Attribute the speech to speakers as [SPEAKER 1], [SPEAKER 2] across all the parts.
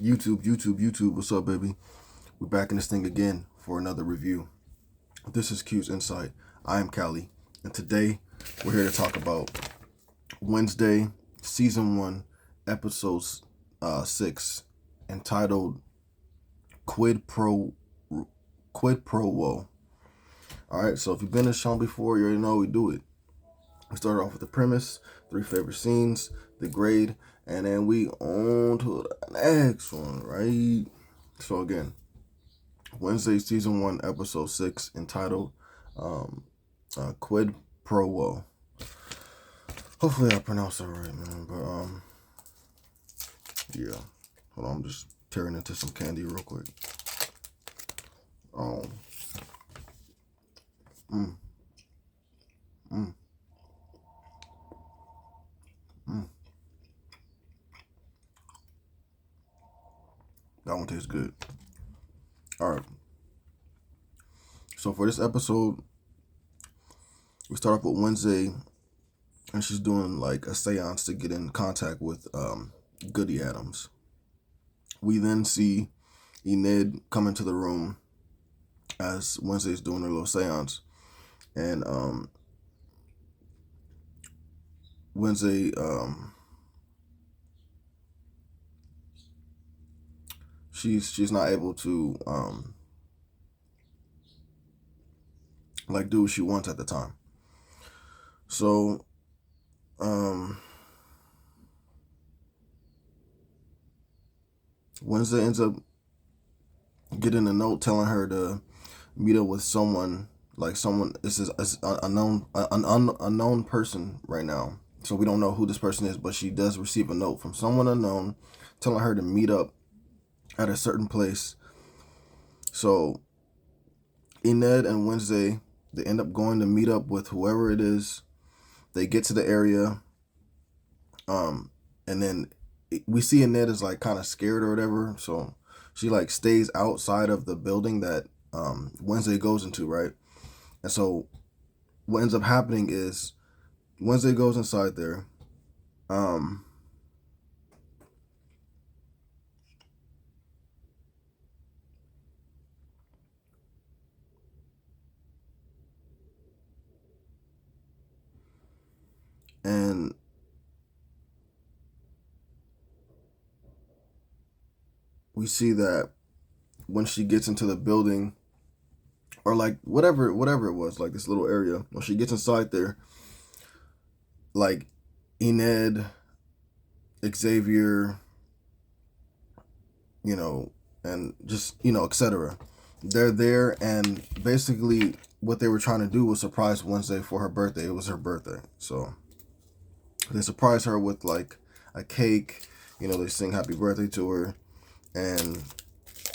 [SPEAKER 1] YouTube, what's up, baby? We're back in this thing again for another review. This is Q's Insight. I am Callie, and today we're here to talk about Wednesday, Season 1, Episode 6, entitled Quid Pro Quo. Alright, so if you've been in this show before, you already know we do it. We start off with the premise, 3 favorite scenes, the grade, and then we on to the next one, right? So again, Wednesday, Season 1, Episode 6, entitled Quid Pro Quo. Hopefully I pronounced that right, man. But, yeah. Hold on, I'm just tearing into some candy real quick. Mm, mm, mm. That one tastes good. Alright. So for this episode, we start off with Wednesday, and she's doing like a seance to get in contact with Goody Adams. We then see Enid come into the room as Wednesday's doing her little seance, and Wednesday she's not able to like do what she wants at the time. So Wednesday ends up getting a note telling her to meet up with someone, like someone. This is an unknown person right now, so we don't know who this person is, but she does receive a note from someone unknown telling her to meet up at a certain place. So Enid and Wednesday, they end up going to meet up with whoever it is. They get to the area, and then we see Enid is like kind of scared or whatever, so she like stays outside of the building that Wednesday goes into, right? And so what ends up happening is Wednesday goes inside there, and we see that when she gets into the building, or like whatever it was, like this little area, when she gets inside there, like Enid, Xavier, and just, etc. They're there, and basically what they were trying to do was surprise Wednesday for her birthday. It was her birthday, so they surprise her with like a cake. They sing happy birthday to her, and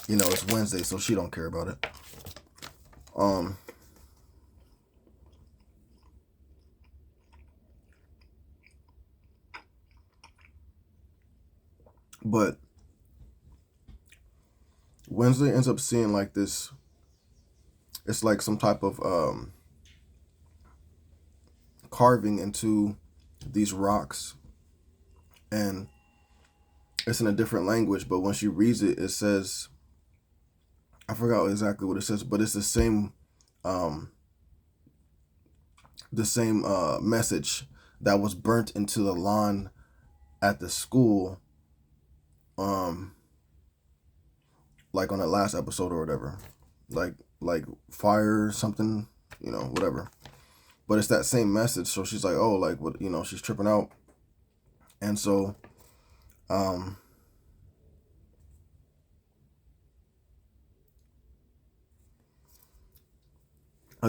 [SPEAKER 1] it's Wednesday, so she don't care about it. But Wednesday ends up seeing like this. It's like some type of carving into these rocks, and it's in a different language. But when she reads it, it says, I forgot exactly what it says, but it's the same message that was burnt into the lawn at the school, like on that last episode or whatever, like fire something, whatever. But it's that same message. So she's like, oh, like what, she's tripping out, and so I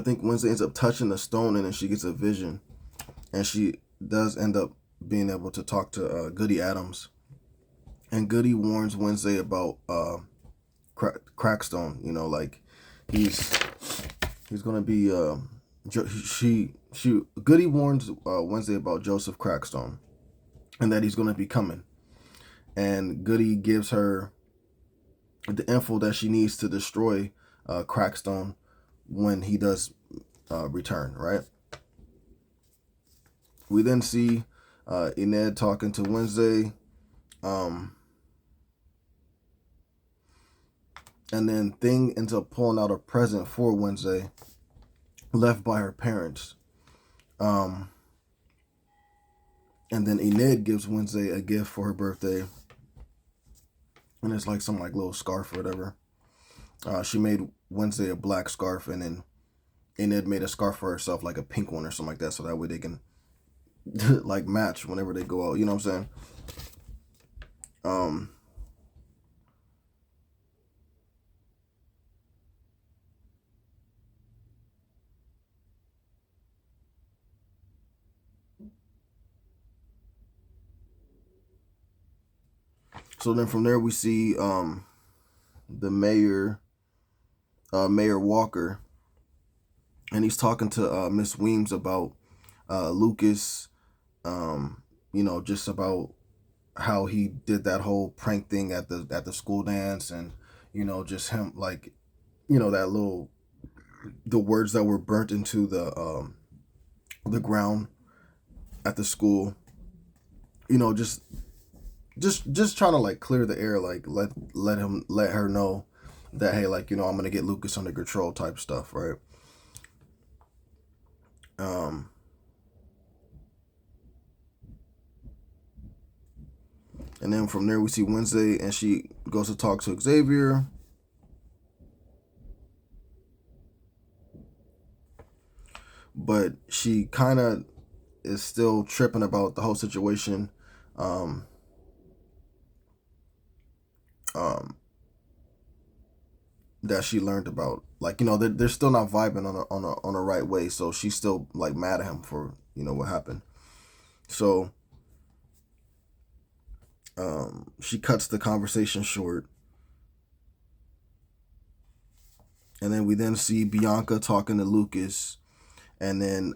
[SPEAKER 1] think Wednesday ends up touching the stone, and then she gets a vision, and she does end up being able to talk to Goody Adams, and Goody warns Wednesday about Crackstone. Like he's gonna be Goody warns Wednesday about Joseph Crackstone, and that he's gonna be coming, and Goody gives her the info that she needs to destroy Crackstone when he does return, right? We then see Enid talking to Wednesday, And then Thing ends up pulling out a present for Wednesday left by her parents. And then Enid gives Wednesday a gift for her birthday. And it's like some like little scarf or whatever. She made Wednesday a black scarf, and then Enid made a scarf for herself, like a pink one or something like that, so that way they can like match whenever they go out. You know what I'm saying? So then from there we see the mayor, Mayor Walker, and he's talking to Miss Weems about Lucas, just about how he did that whole prank thing at the school dance, and just him, like, that little, the words that were burnt into the ground at the school, just trying to like clear the air, like let her know that, hey, like, I'm gonna get Lucas under control type stuff, right? And then from there we see Wednesday, and she goes to talk to Xavier. But she kind of is still tripping about the whole situation. Um, um, that she learned about, like, they're still not vibing on a right way, so she's still like mad at him for what happened. So she cuts the conversation short, and then we then see Bianca talking to Lucas, and then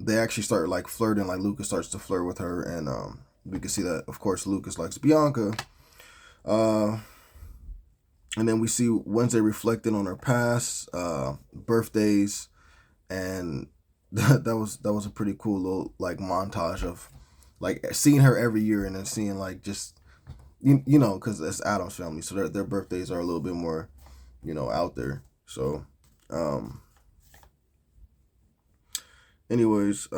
[SPEAKER 1] they actually start like flirting. Like Lucas starts to flirt with her, and we can see that, of course, Lucas likes Bianca. And then we see Wednesday reflecting on her past birthdays, and that was a pretty cool little like montage of like seeing her every year, and then seeing like just because it's Addams Family, so their birthdays are a little bit more out there. So anyways,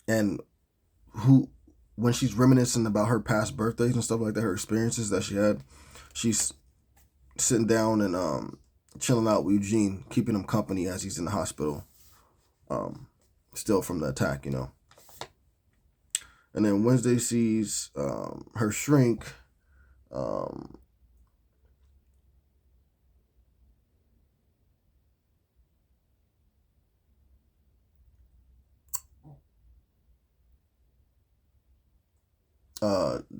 [SPEAKER 1] and who when she's reminiscing about her past birthdays and stuff like that, her experiences that she had, she's sitting down and chilling out with Eugene, keeping him company as he's in the hospital, still from the attack, And then Wednesday sees her shrink,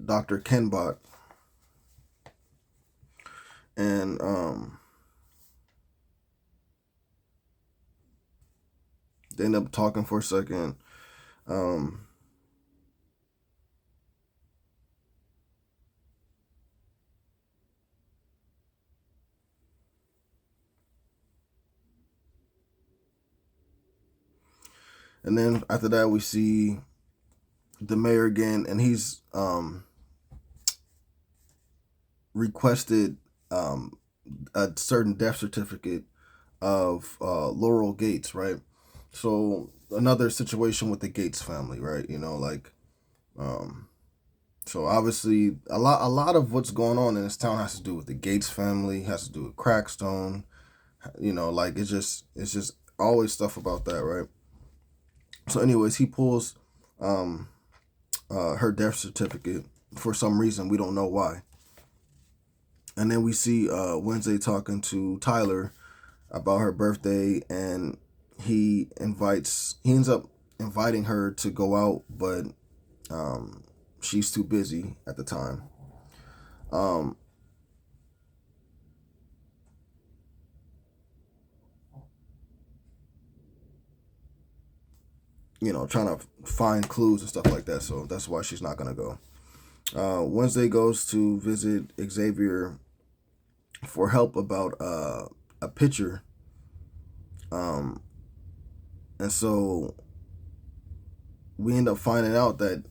[SPEAKER 1] Dr. Kenbot, and they end up talking for a second. And then after that, we see the mayor again, and he's requested a certain death certificate of Laurel Gates, right? So another situation with the Gates family, right? So obviously a lot of what's going on in this town has to do with the Gates family, has to do with Crackstone, like it's just always stuff about that, right? So anyways, he pulls her death certificate for some reason, we don't know why. And then we see Wednesday talking to Tyler about her birthday, and he ends up inviting her to go out, but she's too busy at the time. Trying to find clues and stuff like that, so that's why she's not gonna go. Wednesday goes to visit Xavier for help about a picture, and so we end up finding out that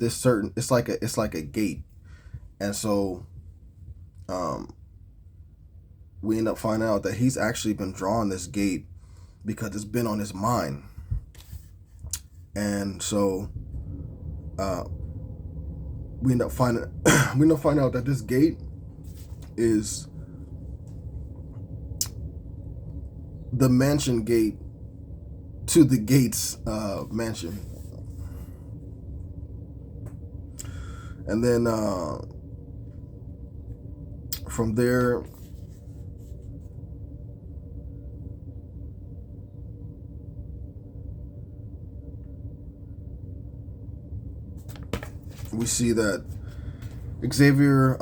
[SPEAKER 1] it's like a gate, And so we end up finding out that he's actually been drawing this gate because it's been on his mind. And so we end up finding out that this gate is the mansion gate to the Gates mansion. And then from there, we see that Xavier,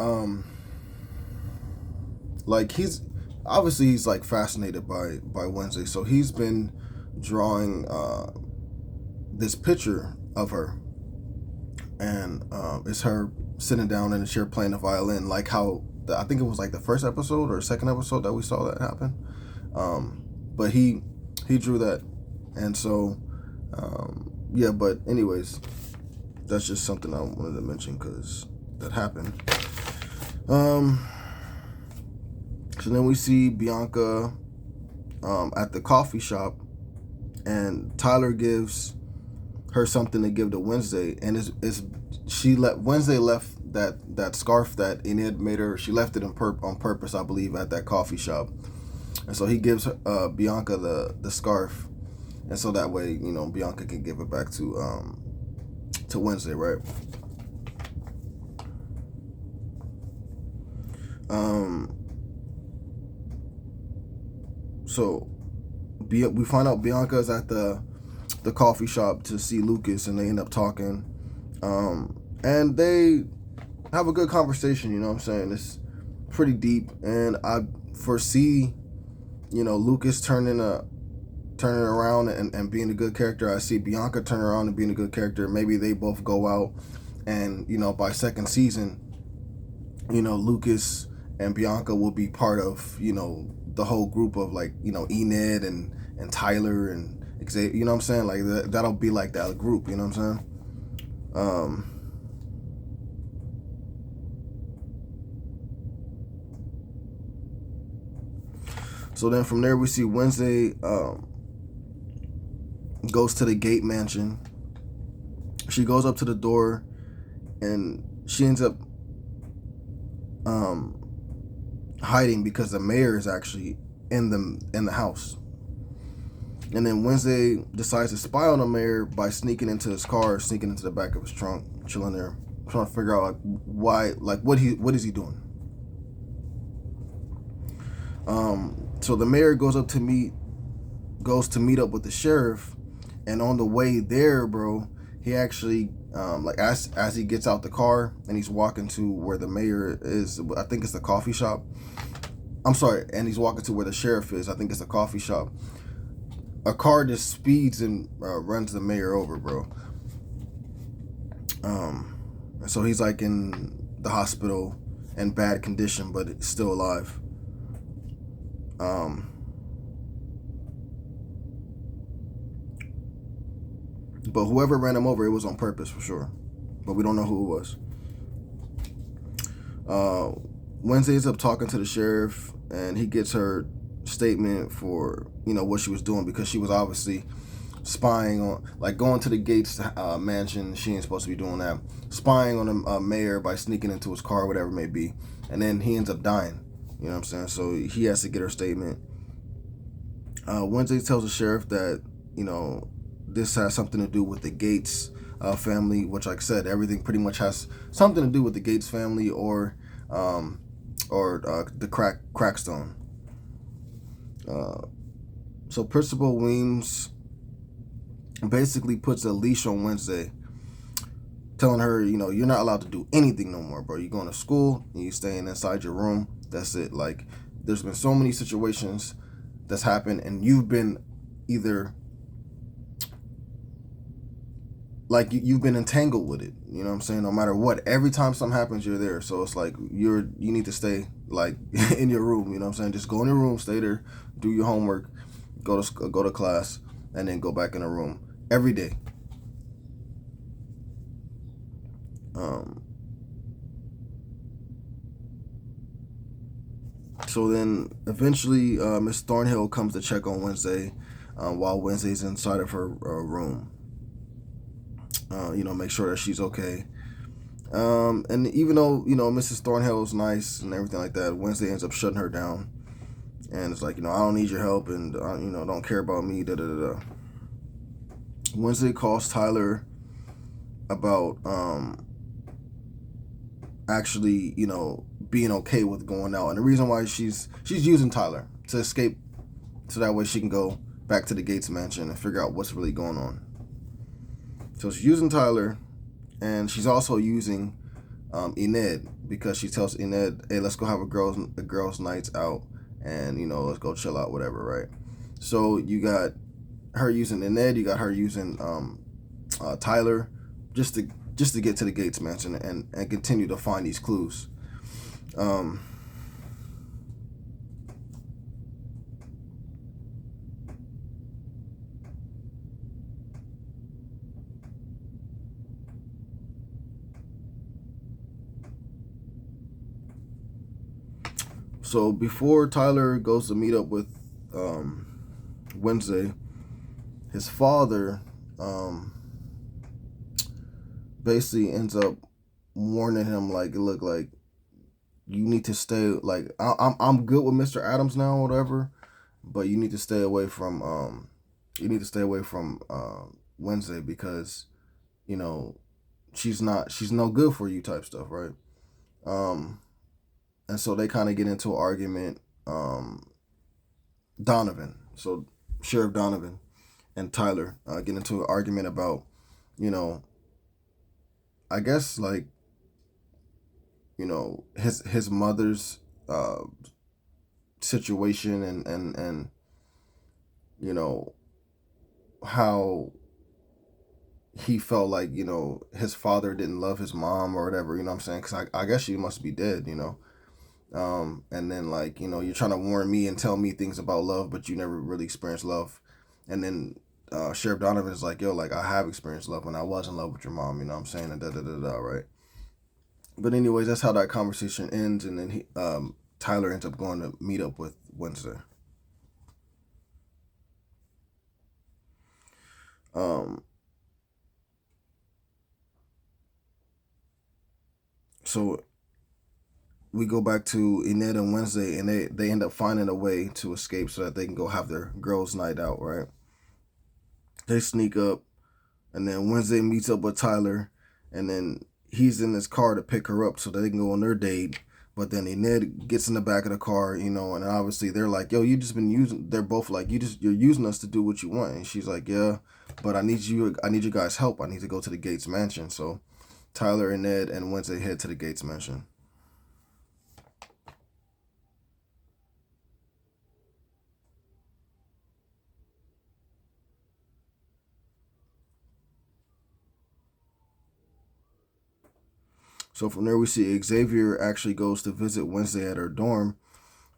[SPEAKER 1] like he's like fascinated by Wednesday, so he's been drawing this picture of her, and it's her sitting down in a chair playing the violin, like how I think it was like the first episode or second episode that we saw that happen. But he drew that, and so yeah. But anyways, that's just something I wanted to mention because that happened. So then we see Bianca at the coffee shop, and Tyler gives her something to give to Wednesday, and Wednesday left that scarf that Enid made her. She left it on purpose, I believe, at that coffee shop, and so he gives Bianca the scarf, and so that way, you know, Bianca can give it back to Wednesday, right? So we find out Bianca's at the coffee shop to see Lucas, and they end up talking, and they have a good conversation. You know what I'm saying? It's pretty deep, and I foresee, you know, Lucas turning around and being a good character. I see Bianca turning around and being a good character. Maybe they both go out, and, you know, by second season, you know, Lucas and Bianca will be part of, you know, the whole group of, like, you know, Enid and Tyler and Xavier, you know what I'm saying? Like that'll be like that group, you know what I'm saying? So then from there we see Wednesday goes to the Gate mansion. She goes up to the door, and she ends up hiding because the mayor is actually in the house. And then Wednesday decides to spy on the mayor by sneaking into his car, sneaking into the back of his trunk, chilling there, trying to figure out what is he doing. So the mayor goes to meet up with the sheriff, and on the way there, bro, he actually as he gets out the car and he's walking to where the mayor is, I think it's the coffee shop. I'm sorry, and he's walking to where the sheriff is, I think it's the coffee shop. A car just speeds and runs the mayor over, bro. And so he's like in the hospital in bad condition, but it's still alive. But whoever ran him over, it was on purpose for sure. But we don't know who it was. Wednesday ends up talking to the sheriff, and he gets her statement for, you know, what she was doing, because she was obviously spying on, like, going to the Gates mansion. She ain't supposed to be doing that. Spying on the mayor by sneaking into his car, whatever it may be. And then he ends up dying. You know what I'm saying? So he has to get her statement. Wednesday tells the sheriff that, you know, this has something to do with the Gates family, which, like I said, everything pretty much has something to do with the Gates family or the Crackstone. So Principal Weems basically puts a leash on Wednesday, telling her, you know, you're not allowed to do anything no more, bro. You're going to school and you're staying inside your room. That's it. Like, there's been so many situations that's happened, and you've been either, like, you've been entangled with it. You know what I'm saying? No matter what, every time something happens, you're there. So it's like you need to stay, like, in your room. You know what I'm saying? Just go in your room, stay there, do your homework, go to class, and then go back in the room every day. So then eventually Miss Thornhill comes to check on Wednesday while Wednesday's inside of her room. Make sure that she's okay. And even though, Mrs. Thornhill is nice and everything like that, Wednesday ends up shutting her down. And it's like, I don't need your help and, don't care about me, da da da da. Wednesday calls Tyler about actually, being okay with going out. And the reason why she's using Tyler to escape so that way she can go back to the Gates mansion and figure out what's really going on. So she's using Tyler, and she's also using Enid, because she tells Enid, hey, let's go have a girls' nights out, and let's go chill out, whatever, right? So you got her using Enid, you got her using Tyler, just to get to the Gates mansion and continue to find these clues. So before Tyler goes to meet up with Wednesday, his father basically ends up warning him, like, look, like, you need to stay, like, I'm good with Mr. Adams now, or whatever, but you need to stay away from Wednesday, because she's no good for you, type stuff, right? And so they kind of get into an argument. Donovan, so Sheriff Donovan and Tyler get into an argument about, I guess, like, his mother's situation, and how he felt like, his father didn't love his mom or whatever, what I'm saying? Because I guess she must be dead, and then, like, you're trying to warn me and tell me things about love, but you never really experienced love. And then Sheriff Donovan is like, yo, like, I have experienced love when I was in love with your mom, what I'm saying, and da da da da, right? But anyways, that's how that conversation ends, and then Tyler ends up going to meet up with Wednesday. So we go back to Enid and Wednesday, and they end up finding a way to escape so that they can go have their girls' night out, right? They sneak up, and then Wednesday meets up with Tyler, and then he's in his car to pick her up so that they can go on their date. But then Enid gets in the back of the car, and obviously they're like, yo, you just been using, they're both like, you're using us to do what you want. And she's like, yeah, but I need you guys' help. I need to go to the Gates mansion. So Tyler, Enid, and Wednesday head to the Gates mansion. So from there, we see Xavier actually goes to visit Wednesday at her dorm,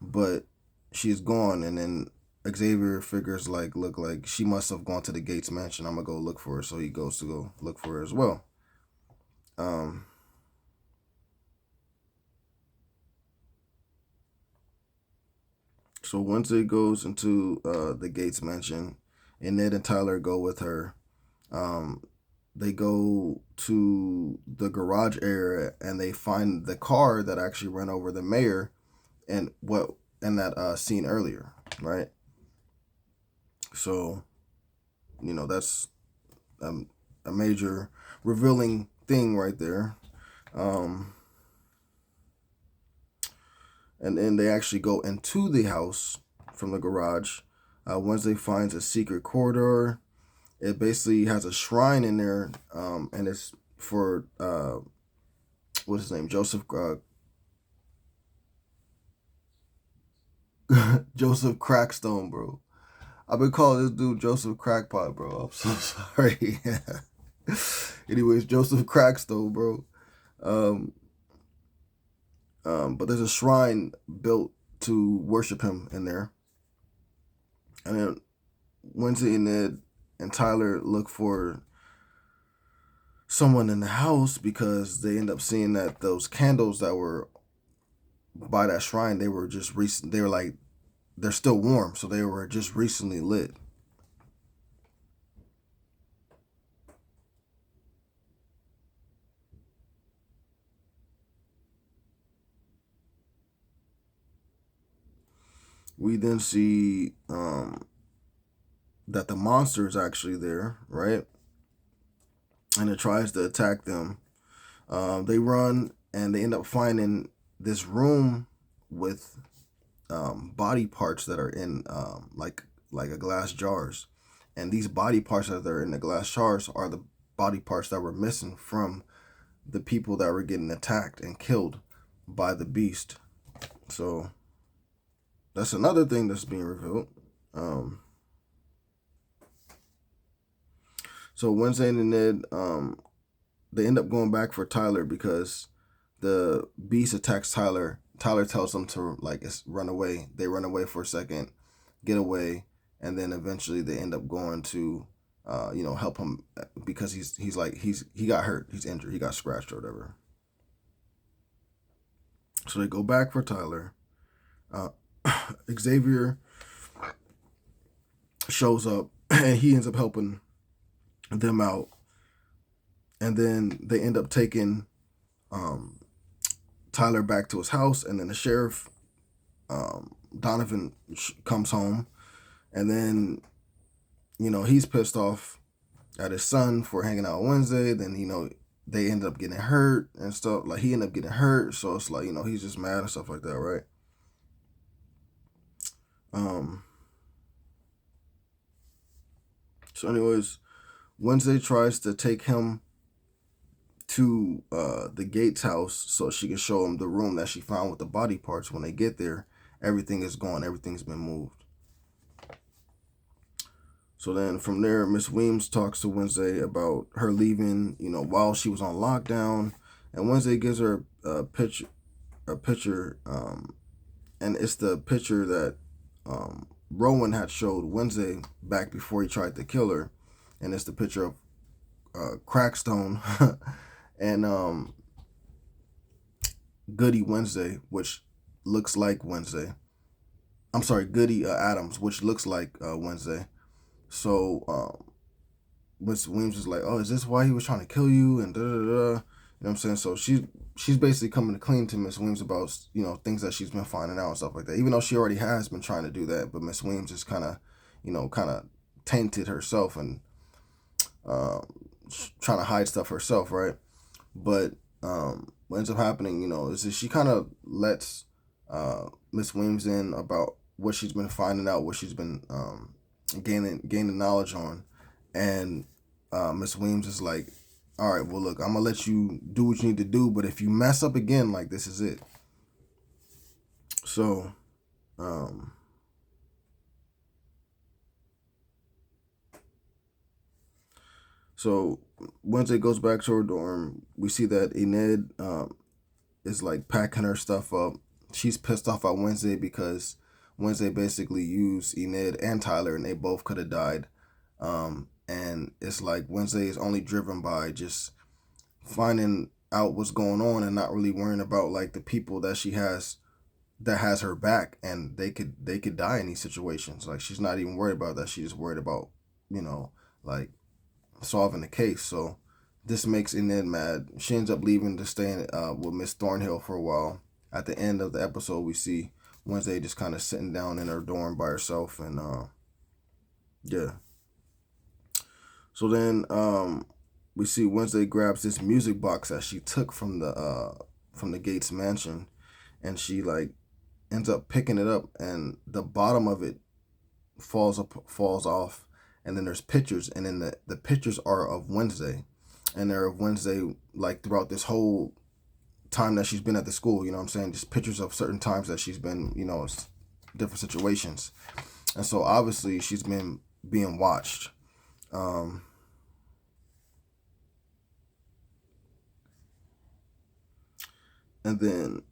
[SPEAKER 1] but she's gone. And then Xavier figures, like, look, like, she must have gone to the Gates mansion. I'm gonna go look for her. So he goes to go look for her as well. So Wednesday goes into the Gates mansion, and Ned and Tyler go with her. They go to the garage area, and they find the car that actually ran over the mayor, and what in that scene earlier, right? So, that's a major revealing thing right there. And then they actually go into the house from the garage. Wednesday finds a secret corridor. It basically has a shrine in there, and it's for what's his name, Joseph Joseph Crackstone, bro. I've been calling this dude Joseph Crackpot, bro. I'm so sorry. Anyways, Joseph Crackstone, bro. But there's a shrine built to worship him in there. And then Wednesday and Ned and Tyler look for someone in the house because they end up seeing that those candles that were by that shrine, they were just recent. They were like, they're still warm, so they were just recently lit. We then see that the monster is actually there, right? And it tries to attack them. They run and they end up finding this room with body parts that are in like a glass jars, and these body parts that are in the glass jars are the body parts that were missing from the people that were getting attacked and killed by the beast. So that's another thing that's being revealed. Um, so Wednesday and Ned, they end up going back for Tyler because the beast attacks Tyler. Tyler tells them to like run away. They run away for a second, get away, and then eventually they end up going to, help him because he got hurt. He's injured. He got scratched or whatever. So they go back for Tyler. Uh, Xavier shows up and he ends up helping them out, and then they end up taking Tyler back to his house, and then the sheriff, Donovan, comes home, and then he's pissed off at his son for hanging out on Wednesday. Then they end up getting hurt and stuff. Like he ended up getting hurt, so it's like he's just mad and stuff like that, right? So, anyways, Wednesday tries to take him to the Gates house so she can show him the room that she found with the body parts. When they get there, everything is gone. Everything's been moved. So then from there, Miss Weems talks to Wednesday about her leaving, while she was on lockdown. And Wednesday gives her a picture, and it's the picture that Rowan had showed Wednesday back before he tried to kill her. And it's the picture of Crackstone and Goody Wednesday, which looks like Wednesday. I'm sorry, Goody Adams, which looks like Wednesday. So Miss Williams is like, "Oh, is this why he was trying to kill you?" And da da da. You know what I'm saying? So she's basically coming to clean to Miss Williams about things that she's been finding out and stuff like that. Even though she already has been trying to do that, but Miss Williams is kind of tainted herself and uh, trying to hide stuff herself, right? But what ends up happening, is that she kind of lets Miss Williams in about what she's been finding out, what she's been gaining knowledge on, and Miss Williams is like, "All right, well, look, I'm gonna let you do what you need to do, but if you mess up again, like this is it." So, so Wednesday goes back to her dorm. We see that Enid is like packing her stuff up. She's pissed off at Wednesday because Wednesday basically used Enid and Tyler, and they both could have died. And it's like Wednesday is only driven by just finding out what's going on and not really worrying about like the people that she has that has her back, and they could die in these situations. Like she's not even worried about that. She's just worried about like solving the case. So this makes Enid mad. She ends up leaving to stay with Miss Thornhill for a while. At the end of the episode, we see Wednesday just kind of sitting down in her dorm by herself, and yeah. So then we see Wednesday grabs this music box that she took from the Gates mansion, and she like ends up picking it up, and the bottom of it falls off, and then there's pictures, and then the pictures are of Wednesday, and they're of Wednesday like throughout this whole time that she's been at the school. You know what I'm saying? Just pictures of certain times that she's been, different situations, and so obviously she's been being watched. And then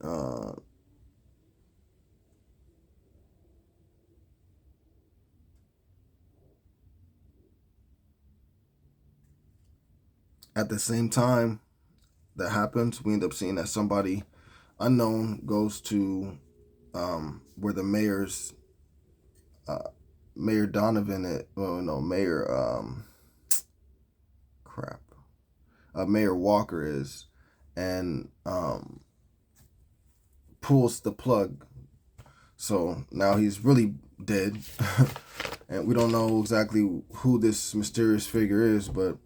[SPEAKER 1] at the same time that happens, we end up seeing that somebody unknown goes to where the Mayor Donovan, crap, Mayor Walker is, and pulls the plug. So now he's really dead, and we don't know exactly who this mysterious figure is, but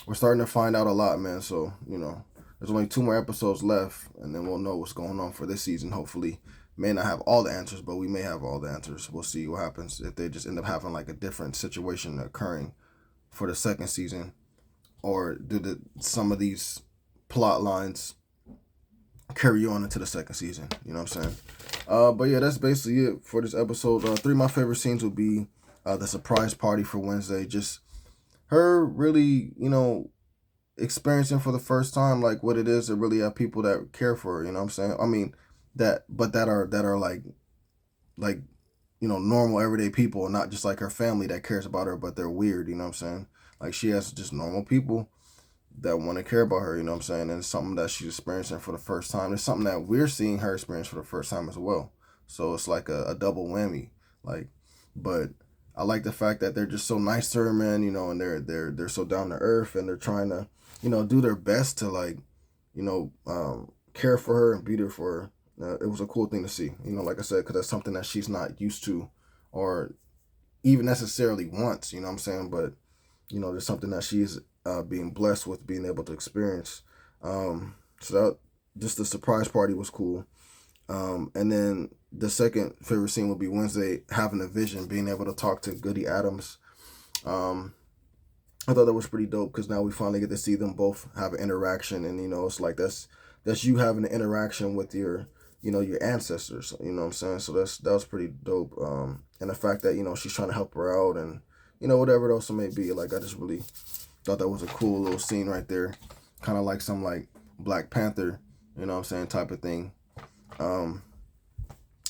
[SPEAKER 1] we're starting to find out a lot, man. So, there's only 2 more episodes left, and then we'll know what's going on for this season, hopefully. May not have all the answers, but we may have all the answers. We'll see what happens if they just end up having like a different situation occurring for the second season, or do some of these plot lines carry on into the second season. You know what I'm saying? But yeah, that's basically it for this episode. 3 of my favorite scenes would be the surprise party for Wednesday. Just her really, experiencing for the first time like what it is to really have people that care for her. You know what I'm saying? I mean that are like normal everyday people, and not just like her family that cares about her, but they're weird. You know what I'm saying? Like she has just normal people that want to care about her, you know what I'm saying? And it's something that she's experiencing for the first time. It's something that we're seeing her experience for the first time as well. So it's like a double whammy. Like, but I like the fact that they're just so nice to her, man, and they're so down to earth, and they're trying to, do their best to like, care for her and be there for her. It was a cool thing to see, like I said, because that's something that she's not used to or even necessarily wants, you know what I'm saying? But, there's something that she's being blessed with being able to experience. So that just the surprise party was cool. And then the second favorite scene would be Wednesday having a vision, being able to talk to Goody Adams. I thought that was pretty dope because now we finally get to see them both have an interaction, and it's like that's you having an interaction with your your ancestors. You know what I'm saying? So that was pretty dope. And the fact that she's trying to help her out, and whatever else it may be. Like I just really thought that was a cool little scene right there, kind of like some like Black Panther, what I'm saying, type of thing. And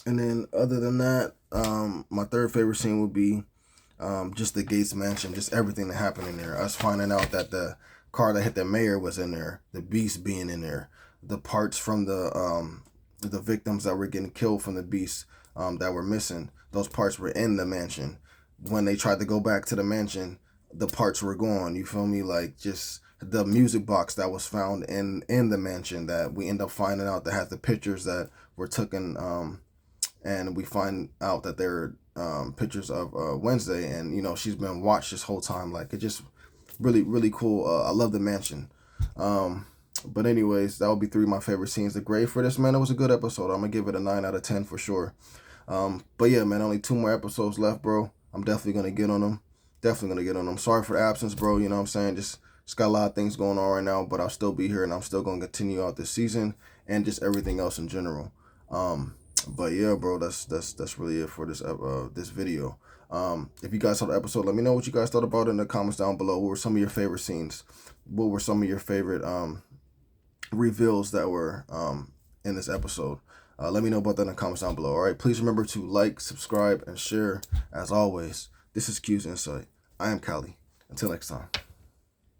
[SPEAKER 1] then other than that, my third favorite scene would be just the Gates mansion, just everything that happened in there. Us finding out that the car that hit the mayor was in there, the beast being in there, the parts from the victims that were getting killed from the beast that were missing. Those parts were in the mansion. When they tried to go back to the mansion, the parts were gone. You feel me? Like just the music box that was found in the mansion that we end up finding out that has the pictures that were taken, and we find out that they're pictures of Wednesday, and she's been watched this whole time. Like it just really, really cool. I love the mansion. But anyways, that would be 3 of my favorite scenes. The grade for this, man, it was a good episode. I'm gonna give it a 9 out of 10 for sure. But yeah, man, only 2 more episodes left, bro. I'm definitely gonna get on them. Sorry for the absence, bro. You know what I'm saying? Just got a lot of things going on right now, but I'll still be here, and I'm still gonna continue out this season and just everything else in general. But yeah, bro, that's really it for this video. If you guys saw the episode, let me know what you guys thought about it in the comments down below. What were some of your favorite scenes? What were some of your favorite reveals that were in this episode? Let me know about that in the comments down below. All right, please remember to like, subscribe, and share. As always, this is Q's Insight. I am Callie. Until next time.